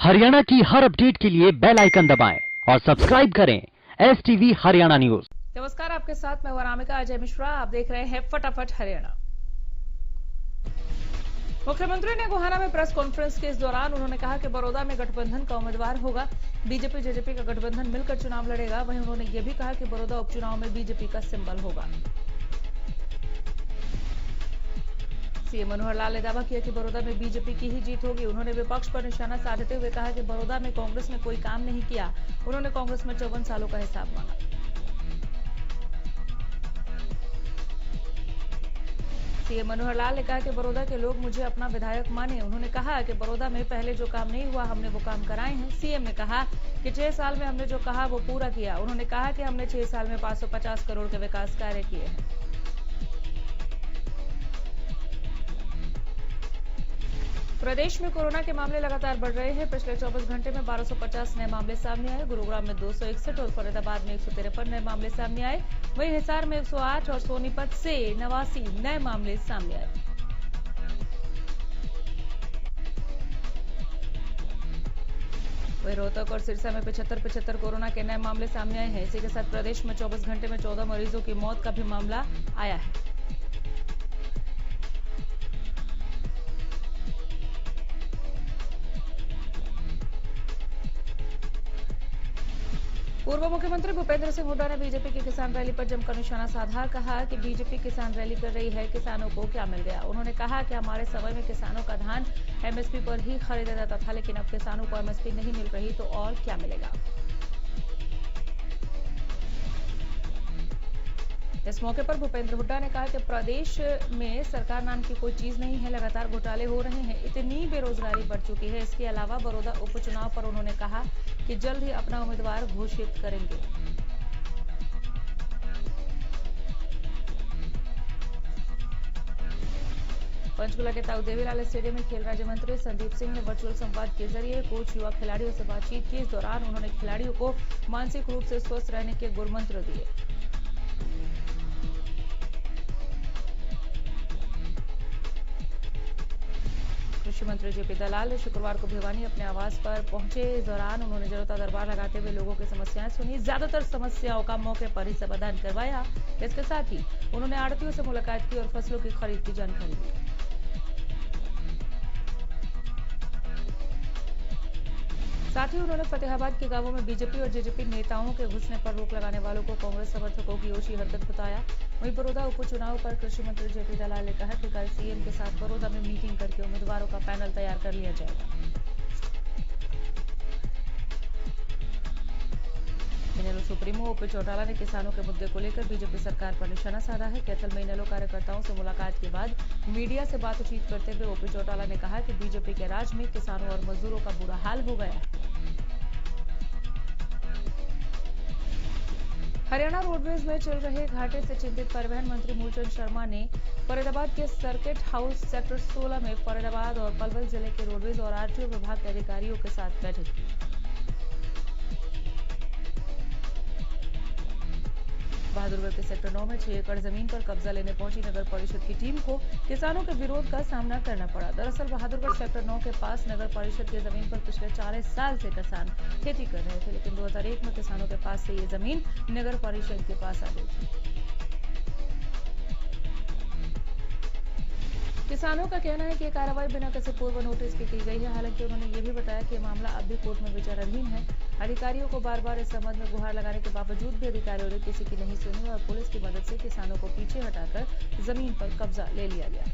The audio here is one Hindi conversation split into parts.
हरियाणा की हर अपडेट के लिए बेल आइकन दबाएं और सब्सक्राइब करें STV हरियाणा न्यूज। नमस्कार, आपके साथ मैं अनामिका अजय मिश्रा। आप देख रहे हैं फटाफट हरियाणा। मुख्यमंत्री ने गोहाना में प्रेस कॉन्फ्रेंस के इस दौरान उन्होंने कहा कि बड़ौदा में गठबंधन का उम्मीदवार होगा, बीजेपी जेजेपी का गठबंधन मिलकर चुनाव लड़ेगा। वहीं उन्होंने यह भी कहा कि बड़ौदा उपचुनाव में बीजेपी का सिंबल होगा। सीएम मनोहर लाल ने दावा किया कि बड़ौदा में बीजेपी की ही जीत होगी। उन्होंने विपक्ष पर निशाना साधते हुए कहा कि बड़ौदा में कांग्रेस ने कोई काम नहीं किया। उन्होंने कांग्रेस में 54 सालों का हिसाब मांगा। सीएम मनोहर लाल ने कहा कि बड़ौदा के लोग मुझे अपना विधायक माने। उन्होंने कहा कि बड़ौदा में पहले जो काम नहीं हुआ हमने वो काम कराए हैं। सीएम ने कहा कि 6 साल में हमने जो कहा वो पूरा किया। उन्होंने कहा कि हमने 6 साल में 550 करोड़ के विकास कार्य किए हैं। प्रदेश में कोरोना के मामले लगातार बढ़ रहे हैं। पिछले 24 घंटे में 1250 नए मामले सामने आए। गुरुग्राम में 261 और फरीदाबाद में 153 नए मामले सामने आए। वहीं हिसार में 108 और सोनीपत से 89 नए मामले सामने आए। वहीं रोहतक और सिरसा में 75 कोरोना के नए मामले सामने आए हैं। इसी के साथ प्रदेश में 24 घंटे में 14 मरीजों की मौत का भी मामला आया है। पूर्व मुख्यमंत्री भूपेंद्र सिंह हुड्डा ने बीजेपी की किसान रैली पर जमकर निशाना साधा। कहा कि बीजेपी किसान रैली कर रही है, किसानों को क्या मिल गया। उन्होंने कहा कि हमारे समय में किसानों का धान एमएसपी पर ही खरीदा जाता था, लेकिन अब किसानों को एमएसपी नहीं मिल रही तो और क्या मिलेगा। इस मौके पर भूपेंद्र हुड्डा ने कहा कि प्रदेश में सरकार नाम की कोई चीज नहीं है, लगातार घोटाले हो रहे हैं, इतनी बेरोजगारी बढ़ चुकी है। इसके अलावा बड़ौदा उपचुनाव पर उन्होंने कहा कि जल्द ही अपना उम्मीदवार घोषित करेंगे। पंचकुला के ताऊ देवीलाल स्टेडियम में खेल राज्य मंत्री संदीप सिंह ने वर्चुअल संवाद के जरिए कोच युवा खिलाड़ियों से बातचीत की। इस दौरान उन्होंने खिलाड़ियों को मानसिक रूप से स्वस्थ रहने के गुर मंत्र दिए। कृषि मंत्री जेपी दलाल ने शुक्रवार को भिवानी अपने आवास पर पहुंचे। इस दौरान उन्होंने जनता दरबार लगाते हुए लोगों की समस्याएं सुनी। ज्यादातर समस्याओं का मौके पर ही समाधान करवाया। इसके साथ ही उन्होंने आड़तियों से मुलाकात की और फसलों की खरीद की जानकारी दी। साथ ही उन्होंने फतेहाबाद के गांवों में बीजेपी और जेजेपी नेताओं के घुसने पर रोक लगाने वालों को कांग्रेस समर्थकों की ओछी हरकत बताया। वहीं बड़ौदा उपचुनाव पर कृषि मंत्री जेपी दलाल ने कहा कि कल सीएम के साथ बड़ौदा में मीटिंग करके उम्मीदवारों का पैनल तैयार कर लिया जाएगा। इनेलो सुप्रीमो ओपी चौटाला ने किसानों के मुद्दे को लेकर बीजेपी सरकार पर निशाना साधा है। कैथल में इनेलो कार्यकर्ताओं से मुलाकात के बाद मीडिया से बातचीत करते हुए ओपी चौटाला ने कहा कि बीजेपी के राज में किसानों और मजदूरों का बुरा हाल हो गया है। हरियाणा रोडवेज में चल रहे घाटे से चिंतित परिवहन मंत्री मूलचंद शर्मा ने फरीदाबाद के सर्किट हाउस सेक्टर 16 में फरीदाबाद और पलवल जिले के रोडवेज और आरटीओ विभाग के अधिकारियों के साथ बैठक की। बहादुरगढ़ के सेक्टर 9 में 6 एकड़ जमीन पर कब्जा लेने पहुंची नगर परिषद की टीम को किसानों के विरोध का सामना करना पड़ा। दरअसल बहादुरगढ़ सेक्टर 9 के पास नगर परिषद की जमीन पर पिछले 40 साल से किसान खेती कर रहे थे, लेकिन 2001 में किसानों के पास से ये जमीन नगर परिषद के पास आ गई थी। किसानों का कहना है कि ये कार्रवाई बिना किसी पूर्व नोटिस के की गई है। हालांकि उन्होंने ये भी बताया कि मामला अब भी कोर्ट में विचाराधीन है। अधिकारियों को बार बार इस संबंध में गुहार लगाने के बावजूद भी अधिकारियों ने किसी की नहीं सुनी और पुलिस की मदद से किसानों को पीछे हटाकर जमीन पर कब्जा ले लिया गया।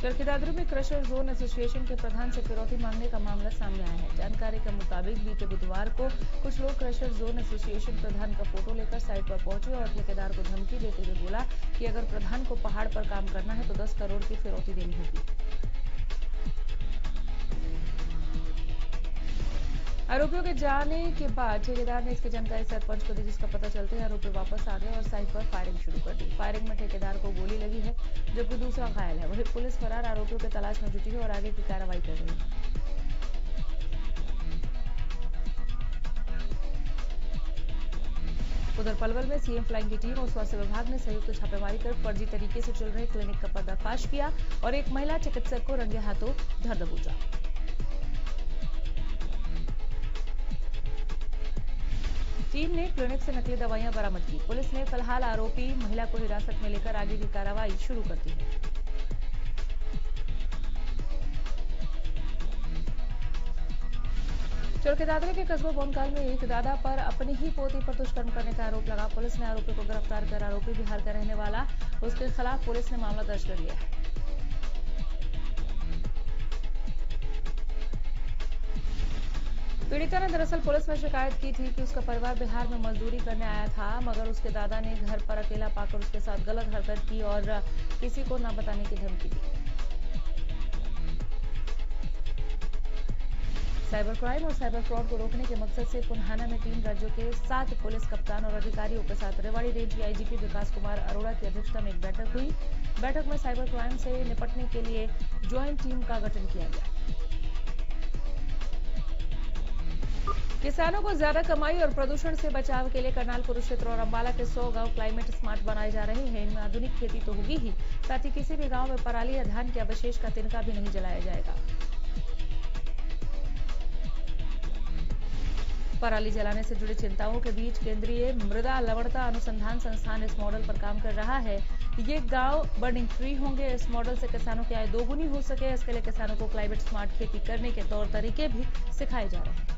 चरखीदादरी में क्रशर जोन एसोसिएशन के प्रधान से फिरौती मांगने का मामला सामने आया है। जानकारी के मुताबिक बीते बुधवार को कुछ लोग क्रशर जोन एसोसिएशन प्रधान का फोटो लेकर साइट पर पहुंचे और ठेकेदार को धमकी देते हुए बोला कि अगर प्रधान को पहाड़ पर काम करना है तो 10 करोड़ की फिरौती देनी होगी। आरोपियों के जाने के बाद ठेकेदार ने इसकी जानकारी सरपंच को दी, जिसका पता चलते ही आरोपी वापस आ गए और साइट पर फायरिंग शुरू कर दी। फायरिंग में ठेकेदार को गोली लगी है, जबकि दूसरा घायल है। वहीं पुलिस फरार आरोपियों की तलाश में जुटी है और आगे की कार्रवाई कर रही है। उधर पलवल में सीएम फ्लाइंग की टीम और स्वास्थ्य विभाग ने संयुक्त छापेमारी कर फर्जी तरीके से चल रहे क्लिनिक का पर्दाफाश किया और एक महिला चिकित्सक को रंगे हाथों धर दबोचा। टीम ने क्लिनिक से नकली दवाइयां बरामद की। पुलिस ने फिलहाल आरोपी महिला को हिरासत में लेकर आगे की कार्रवाई शुरू कर दी है। चरखे के कस्बा बोनकाल में एक दादा पर अपनी ही पोती पर दुष्कर्म करने का आरोप लगा। पुलिस ने आरोपी को गिरफ्तार कर आरोपी बिहार का रहने वाला उसके खिलाफ पुलिस ने मामला दर्ज कर लिया है। पीड़िता ने दरअसल पुलिस में शिकायत की थी कि उसका परिवार बिहार में मजदूरी करने आया था, मगर उसके दादा ने घर पर अकेला पाकर उसके साथ गलत हरकत की और किसी को न बताने की धमकी दी। साइबर क्राइम और साइबर फ्रॉड को रोकने के मकसद से पुन्हाना में 3 राज्यों के 7 पुलिस कप्तान और अधिकारियों के साथ रेवाड़ी रेंज आईजीपी विकास कुमार अरोड़ा की अध्यक्षता में एक बैठक हुई। बैठक में साइबर क्राइम से निपटने के लिए ज्वाइंट टीम का गठन किया गया। किसानों को ज्यादा कमाई और प्रदूषण से बचाव के लिए करनाल कुरुक्षेत्र और अंबाला के 100 गांव क्लाइमेट स्मार्ट बनाए जा रहे हैं। इनमें आधुनिक खेती तो होगी ही, साथ ही किसी भी गांव में पराली या धान के अवशेष का तिनका भी नहीं जलाया जाएगा। पराली जलाने से जुड़ी चिंताओं के बीच केंद्रीय मृदा लवणता अनुसंधान संस्थान इस मॉडल पर काम कर रहा है। ये गांव बर्निंग फ्री होंगे। इस मॉडल से किसानों की आय दोगुनी हो सके, इसके लिए किसानों को क्लाइमेट स्मार्ट खेती करने के तौर तरीके भी सिखाए जा रहे हैं।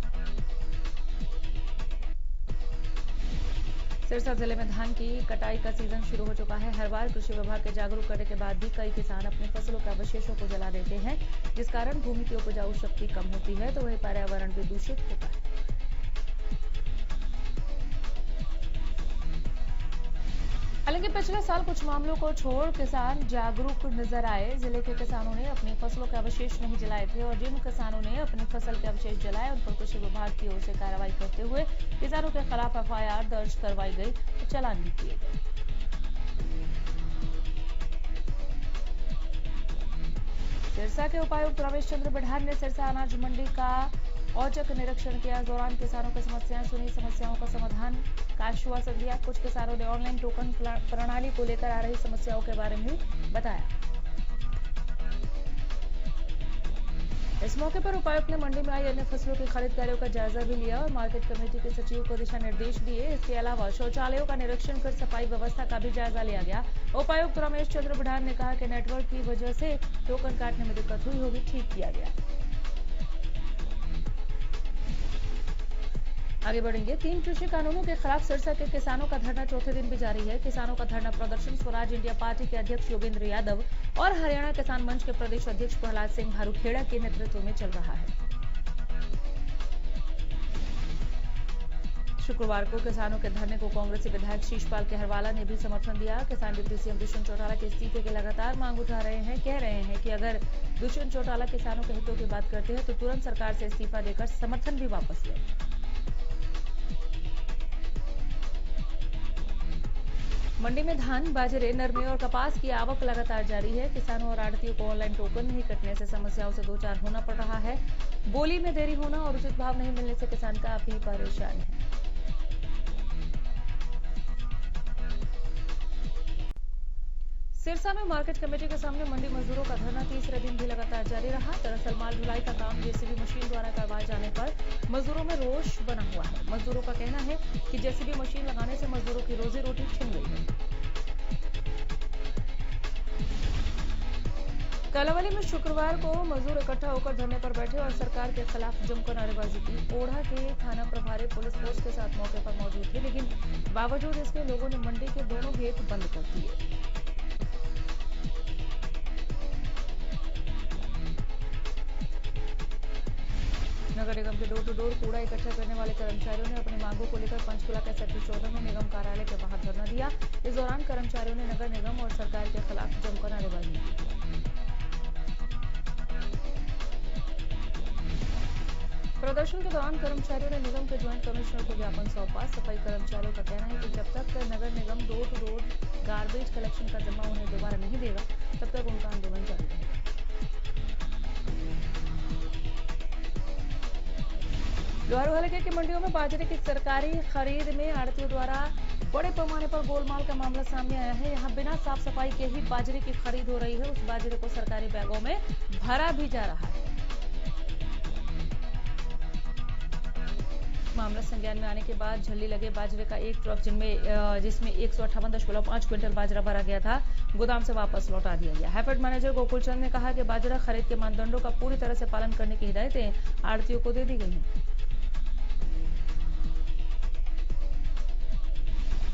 सिरसा जिले में धान की कटाई का सीजन शुरू हो चुका है। हर बार कृषि विभाग के जागरूक करने के बाद भी कई किसान अपनी फसलों के अवशेषों को जला देते हैं, जिस कारण भूमि की उपजाऊ शक्ति कम होती है तो वही पर्यावरण भी दूषित होता है। हालांकि पिछले साल कुछ मामलों को छोड़ किसान जागरूक नजर आए। जिले के किसानों ने अपनी फसलों के अवशेष नहीं जलाए थे और जिन किसानों ने अपनी फसल के अवशेष जलाए उन पर कृषि विभाग की ओर से कार्रवाई करते हुए किसानों के खिलाफ एफआईआर दर्ज करवाई गई और चालान भी किए गए। सिरसा के उपायुक्त रमेश चंद्र बिढ़ार ने सिरसा अनाज मंडी का औचक निरीक्षण किया। इस दौरान किसानों की समस्याएं सुनी, समस्याओं का समाधान का आश्वासन दिया। कुछ किसानों ने ऑनलाइन टोकन प्रणाली को लेकर आ रही समस्याओं के बारे में बताया। इस मौके पर उपायुक्त ने मंडी में आई अन्य फसलों की खरीद कार्यों का जायजा भी लिया और मार्केट कमेटी के सचिव को दिशा निर्देश दिए। इसके अलावा शौचालयों का निरीक्षण कर सफाई व्यवस्था का भी जायजा लिया गया। उपायुक्त रमेश चंद्र बिढ़ार ने कहा कि नेटवर्क की वजह से टोकन काटने में दिक्कत हुई होगी, ठीक किया गया। आगे बढ़ेंगे। 3 कृषि कानूनों के खिलाफ सिरसा के किसानों का धरना चौथे दिन भी जारी है। किसानों का धरना प्रदर्शन स्वराज इंडिया पार्टी के अध्यक्ष योगेंद्र यादव और हरियाणा किसान मंच के प्रदेश अध्यक्ष प्रहलाद सिंह भारूखेड़ा के नेतृत्व में चल रहा है। शुक्रवार को किसानों के धरने को कांग्रेसी विधायक शीशपाल कहरवाला ने भी समर्थन दिया। किसान डिप्टी सीएम दुष्यंत चौटाला के इस्तीफे की लगातार मांग उठा रहे हैं। कह रहे हैं कि अगर दुष्यंत चौटाला किसानों के हितों की बात करते हैं तो तुरंत सरकार से इस्तीफा देकर समर्थन भी वापस लें। मंडी में धान, बाजरे, नरमे और कपास की आवक लगातार जारी है। किसानों और आढ़तियों को ऑनलाइन टोकन नहीं कटने से समस्याओं से 2-4 होना पड़ रहा है। बोली में देरी होना और उचित भाव नहीं मिलने से किसान काफी परेशान है। सिरसा में मार्केट कमेटी के सामने मंडी मजदूरों का धरना तीसरे दिन भी लगातार जारी रहा। दरअसल माल ढुलाई का काम जेसीबी मशीन द्वारा करवाए जाने पर मजदूरों में रोष बना हुआ है। मजदूरों का कहना है कि जेसीबी मशीन लगाने से मजदूरों की रोजी रोटी छिन गई है। कालावली में शुक्रवार को मजदूर इकट्ठा होकर धरने पर बैठे और सरकार के खिलाफ जमकर नारेबाजी की। ओढ़ा के थाना प्रभारी पुलिस फोर्स के साथ मौके पर मौजूद थे, लेकिन बावजूद इसके लोगों ने मंडी के दोनों गेट बंद कर दिए। नगर निगम के डोर टू डोर कूड़ा इकट्ठा करने वाले कर्मचारियों ने अपनी मांगों को लेकर पंचकुला के सेक्टर 14 में निगम कार्यालय के बाहर धरना दिया। इस दौरान कर्मचारियों ने नगर निगम और सरकार के खिलाफ जमकर नारेबाजी की। प्रदर्शन के दौरान कर्मचारियों ने निगम के ज्वाइंट कमिश्नर को ज्ञापन सौंपा। सफाई कर्मचारियों का कहना है कि जब तक नगर निगम door to door garbage collection का जिम्मा उन्हें दोबारा नहीं देगा, तब तक उनका आंदोलन जारी रहेगा। लोहारू हलके की मंडियों में बाजरे की सरकारी खरीद में आढ़तियों द्वारा बड़े पैमाने पर गोलमाल का मामला सामने आया है। यहां बिना साफ सफाई के ही बाजरे की खरीद हो रही है। उस बाजरे को सरकारी बैगों में भरा भी जा रहा है। मामला संज्ञान में आने के बाद झल्ली लगे बाजरे का एक ट्रक जिसमें 158.5 क्विंटल बाजरा भरा गया था, गोदाम से वापस लौटा दिया गया। हैफेड मैनेजर गोकुल चंद ने कहा कि बाजरा खरीद के मानदंडों का पूरी तरह से पालन करने की हिदायतें आढ़तियों को दे दी गई हैं।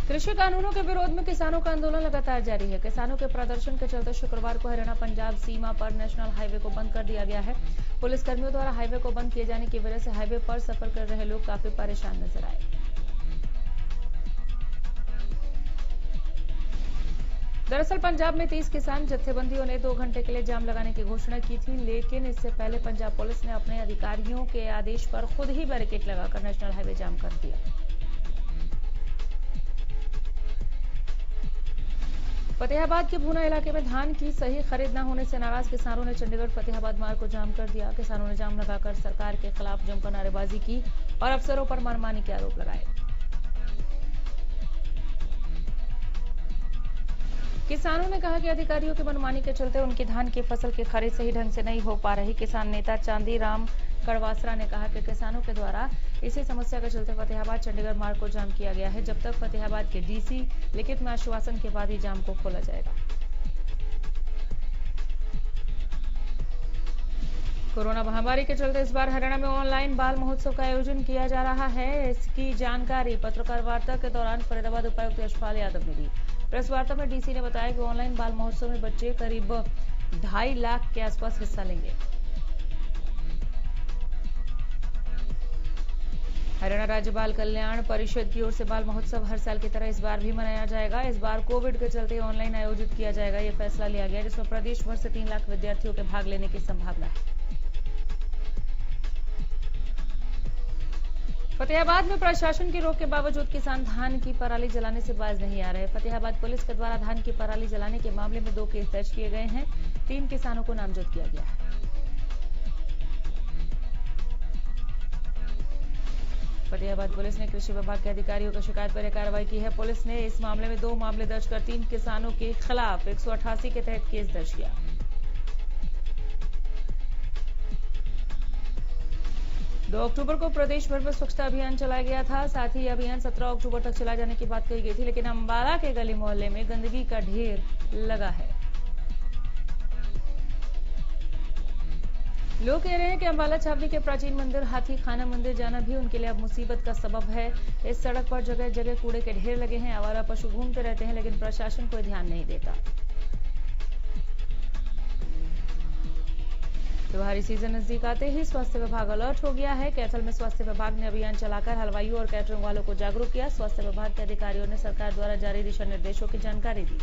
कृषि कानूनों के विरोध में किसानों का आंदोलन लगातार जारी है। किसानों के प्रदर्शन के चलते शुक्रवार को हरियाणा पंजाब सीमा पर नेशनल हाईवे को बंद कर दिया गया है। पुलिसकर्मियों द्वारा हाईवे को बंद किए जाने की वजह से हाईवे पर सफर कर रहे लोग काफी परेशान नजर आए। दरअसल पंजाब में 30 किसान जत्थेबंदियों ने 2 घंटे के लिए जाम लगाने की घोषणा की थी, लेकिन इससे पहले पंजाब पुलिस ने अपने अधिकारियों के आदेश पर खुद ही बैरिकेड लगाकर नेशनल हाईवे जाम कर दिया। फतेहाबाद के भूना इलाके में धान की सही खरीद न होने से नाराज किसानों ने चंडीगढ़ फतेहाबाद मार्ग को जाम कर दिया। किसानों ने जाम लगाकर सरकार के खिलाफ जमकर नारेबाजी की और अफसरों पर मनमानी के आरोप लगाए। किसानों ने कहा कि अधिकारियों की मनमानी के चलते उनकी धान की फसल की खरीद सही ढंग से नहीं हो पा रही। किसान नेता चांदीराम कड़वासरा ने कहा कि किसानों के द्वारा इसी समस्या के चलते फतेहाबाद चंडीगढ़ मार्ग को जाम किया गया है। जब तक फतेहाबाद के डीसी लिखित में आश्वासन के बाद ही जाम को खोला जाएगा। कोरोना महामारी के चलते इस बार हरियाणा में ऑनलाइन बाल महोत्सव का आयोजन किया जा रहा है। इसकी जानकारी पत्रकार वार्ता के दौरान फरीदाबाद उपायुक्त यशपाल यादव ने दी। प्रेस वार्ता में डीसी ने बताया कि ऑनलाइन बाल महोत्सव में बच्चे करीब 2.5 लाख के आसपास हिस्सा लेंगे। हरियाणा राज्य बाल कल्याण परिषद की ओर से बाल महोत्सव हर साल की तरह इस बार भी मनाया जाएगा। इस बार कोविड के चलते ऑनलाइन आयोजित किया जाएगा। यह फैसला लिया गया जिसमें प्रदेश भर से 3 लाख विद्यार्थियों के भाग लेने की संभावना है। फतेहाबाद में प्रशासन की रोक के बावजूद किसान धान की पराली जलाने से बाज नहीं आ रहे। फतेहाबाद पुलिस के द्वारा धान की पराली जलाने के मामले में 2 केस दर्ज किए गए हैं। 3 किसानों को नामजद किया गया है। फतेहाबाद पुलिस ने कृषि विभाग के अधिकारियों की शिकायत पर कार्रवाई की है। पुलिस ने इस मामले में 2 मामले दर्ज कर 3 किसानों के खिलाफ 188 के तहत केस दर्ज किया। दो अक्टूबर को प्रदेश भर में स्वच्छता अभियान चलाया गया था। साथ ही अभियान 17 अक्टूबर तक चलाए जाने की बात कही गई थी, लेकिन अंबाला के गली मोहल्ले में गंदगी का ढेर लगा है। लोग कह रहे हैं कि अंबाला छावनी के प्राचीन मंदिर हाथी खाना मंदिर जाना भी उनके लिए अब मुसीबत का सबब है। इस सड़क पर जगह जगह कूड़े के ढेर लगे हैं। आवारा पशु घूमते रहते हैं, लेकिन प्रशासन कोई ध्यान नहीं देता। त्योहारी सीजन नजदीक आते ही स्वास्थ्य विभाग अलर्ट हो गया है। कैथल में स्वास्थ्य विभाग ने अभियान चलाकर हलवाइयों और कैटरिंग वालों को जागरूक किया। स्वास्थ्य विभाग के अधिकारियों ने सरकार द्वारा जारी दिशा निर्देशों की जानकारी दी।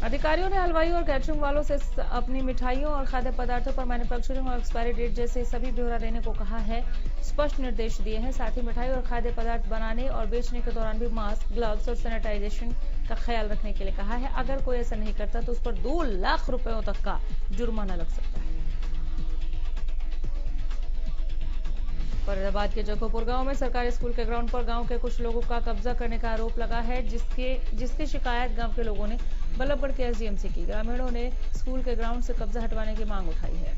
अधिकारियों ने हलवाइयों और कैटरिंग वालों से अपनी मिठाइयों और खाद्य पदार्थों पर मैन्युफैक्चरिंग और एक्सपायरी डेट जैसे सभी ब्यौरा देने को कहा है। स्पष्ट निर्देश दिए हैं। साथ ही मिठाई और खाद्य पदार्थ बनाने और बेचने के दौरान भी मास्क, ग्लव्स और सैनिटाइजेशन का ख्याल रखने के लिए कहा है। अगर कोई ऐसा नहीं करता तो उस पर 2 लाख रुपयों तक का जुर्माना लग सकता है। फरीदाबाद के जखोपुर गांव में सरकारी स्कूल के ग्राउंड पर गांव के कुछ लोगों का कब्जा करने का आरोप लगा है, जिसकी शिकायत गांव के लोगों ने बल्लभगढ़ के एसडीएम से की। ग्रामीणों ने स्कूल के ग्राउंड से कब्जा हटवाने की मांग उठाई है।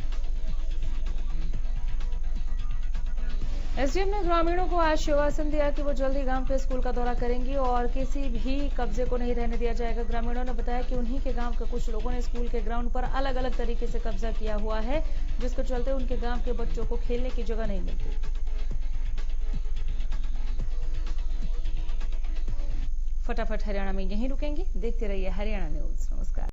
एसडीएम ने ग्रामीणों को आश्वासन दिया कि वो जल्द ही गांव के स्कूल का दौरा करेंगी और किसी भी कब्जे को नहीं रहने दिया जाएगा। ग्रामीणों ने बताया कि उन्हीं के गांव के कुछ लोगों ने स्कूल के ग्राउंड पर अलग अलग तरीके से कब्जा किया हुआ है, जिसके चलते उनके गांव के बच्चों को खेलने की जगह नहीं मिलती। फटाफट हरियाणा में यहीं रुकेंगे। देखते रहिए हरियाणा न्यूज। नमस्कार।